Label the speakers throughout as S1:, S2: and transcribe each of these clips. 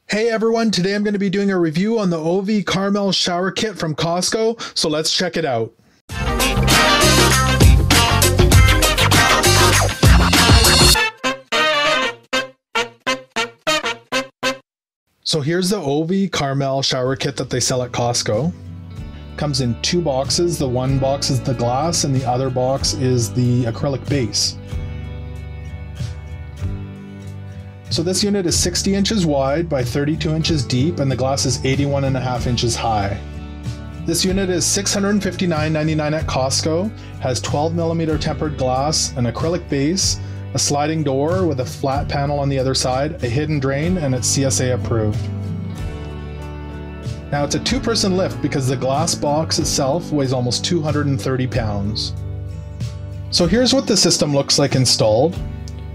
S1: Hey everyone, today I'm going to be doing a review on the Ove Carmel shower kit from Costco, so let's check it out. So here's the Ove Carmel shower kit that they sell at Costco. Comes in two boxes. The one box is the glass and the other box is the acrylic base. So this unit is 60 inches wide by 32 inches deep, and the glass is 81.5 inches high. This unit is $659.99 at Costco, has 12mm tempered glass, an acrylic base, a sliding door with a flat panel on the other side, a hidden drain, and it's CSA approved. Now it's a two-person lift because the glass box itself weighs almost 230 pounds. So here's what the system looks like installed.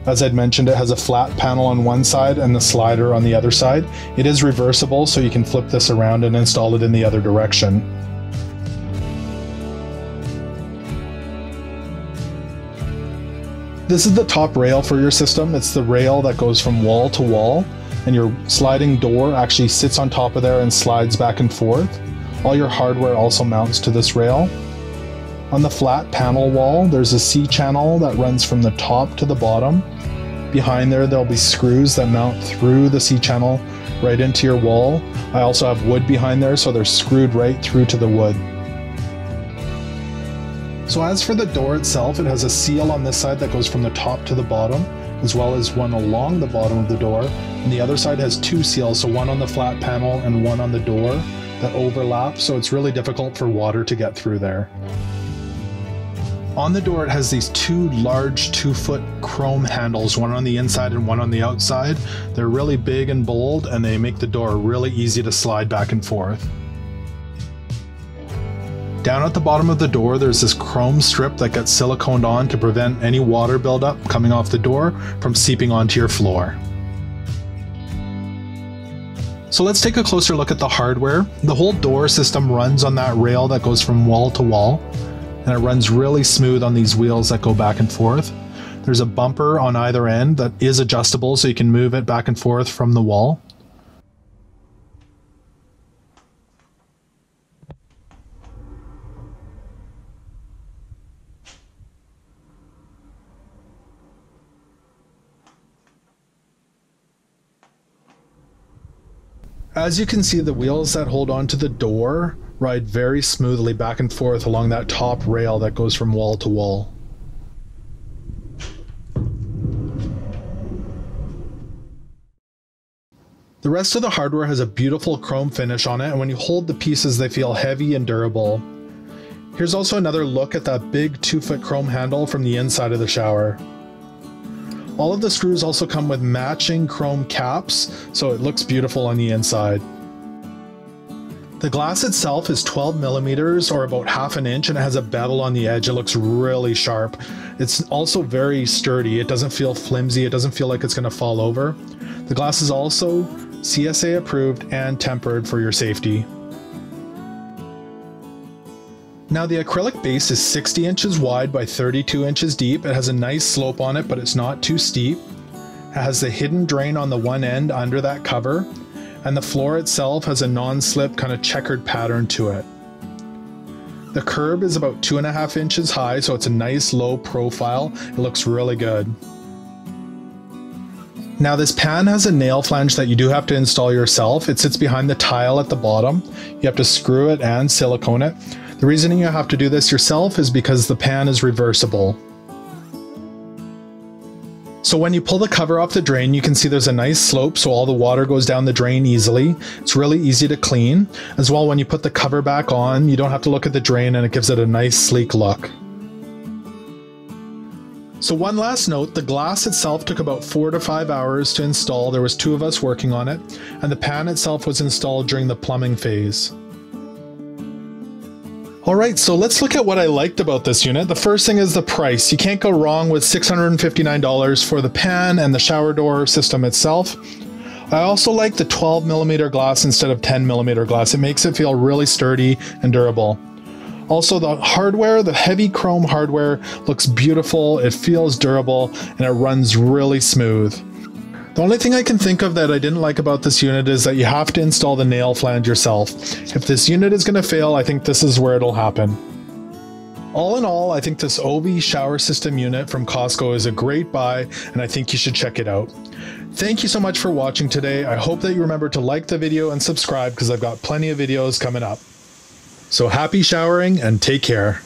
S1: As I'd mentioned, it has a flat panel on one side and the slider on the other side. It is reversible, so you can flip this around and install it in the other direction. This is the top rail for your system. It's the rail that goes from wall to wall, and your sliding door actually sits on top of there and slides back and forth. All your hardware also mounts to this rail. On the flat panel wall, there's a C-channel that runs from the top to the bottom. Behind there, there'll be screws that mount through the C-channel right into your wall. I also have wood behind there, so they're screwed right through to the wood. So as for the door itself, it has a seal on this side that goes from the top to the bottom, as well as one along the bottom of the door. And the other side has two seals, so one on the flat panel and one on the door that overlap, so it's really difficult for water to get through there. On the door, it has these two large 2-foot chrome handles, one on the inside and one on the outside. They're really big and bold, and they make the door really easy to slide back and forth. Down at the bottom of the door, there's this chrome strip that gets siliconed on to prevent any water buildup coming off the door from seeping onto your floor. So let's take a closer look at the hardware. The whole door system runs on that rail that goes from wall to wall, and it runs really smooth on these wheels that go back and forth. There's a bumper on either end that is adjustable, so you can move it back and forth from the wall. As you can see, the wheels that hold onto the door ride very smoothly back and forth along that top rail that goes from wall to wall. The rest of the hardware has a beautiful chrome finish on it, and when you hold the pieces, they feel heavy and durable. Here's also another look at that big 2-foot chrome handle from the inside of the shower. All of the screws also come with matching chrome caps, so it looks beautiful on the inside. The glass itself is 12mm or about ½ an inch, and it has a bevel on the edge. It looks really sharp. It's also very sturdy. It doesn't feel flimsy. It doesn't feel like it's going to fall over. The glass is also CSA approved and tempered for your safety. Now the acrylic base is 60 inches wide by 32 inches deep. It has a nice slope on it, but it's not too steep. It has the hidden drain on the one end under that cover, and the floor itself has a non-slip kind of checkered pattern to it. The curb is about 2.5 inches high, so it's a nice low profile. It looks really good. Now this pan has a nail flange that you do have to install yourself. It sits behind the tile at the bottom. You have to screw it and silicone it. The reason you have to do this yourself is because the pan is reversible. So when you pull the cover off the drain, you can see there's a nice slope, so all the water goes down the drain easily. It's really easy to clean. As well, when you put the cover back on, you don't have to look at the drain, and it gives it a nice sleek look. So one last note, the glass itself took about 4 to 5 hours to install. There was 2 of us working on it, and the pan itself was installed during the plumbing phase. Alright, so let's look at what I liked about this unit. The first thing is the price. You can't go wrong with $659 for the pan and the shower door system itself. I also like the 12mm glass instead of 10mm glass. It makes it feel really sturdy and durable. Also, the hardware, the heavy chrome hardware, looks beautiful, it feels durable, and it runs really smooth. The only thing I can think of that I didn't like about this unit is that you have to install the nail flange yourself. If this unit is going to fail, I think this is where it'll happen. All in all, I think this Ove shower system unit from Costco is a great buy, and I think you should check it out. Thank you so much for watching today. I hope that you remember to like the video and subscribe because I've got plenty of videos coming up. So happy showering and take care.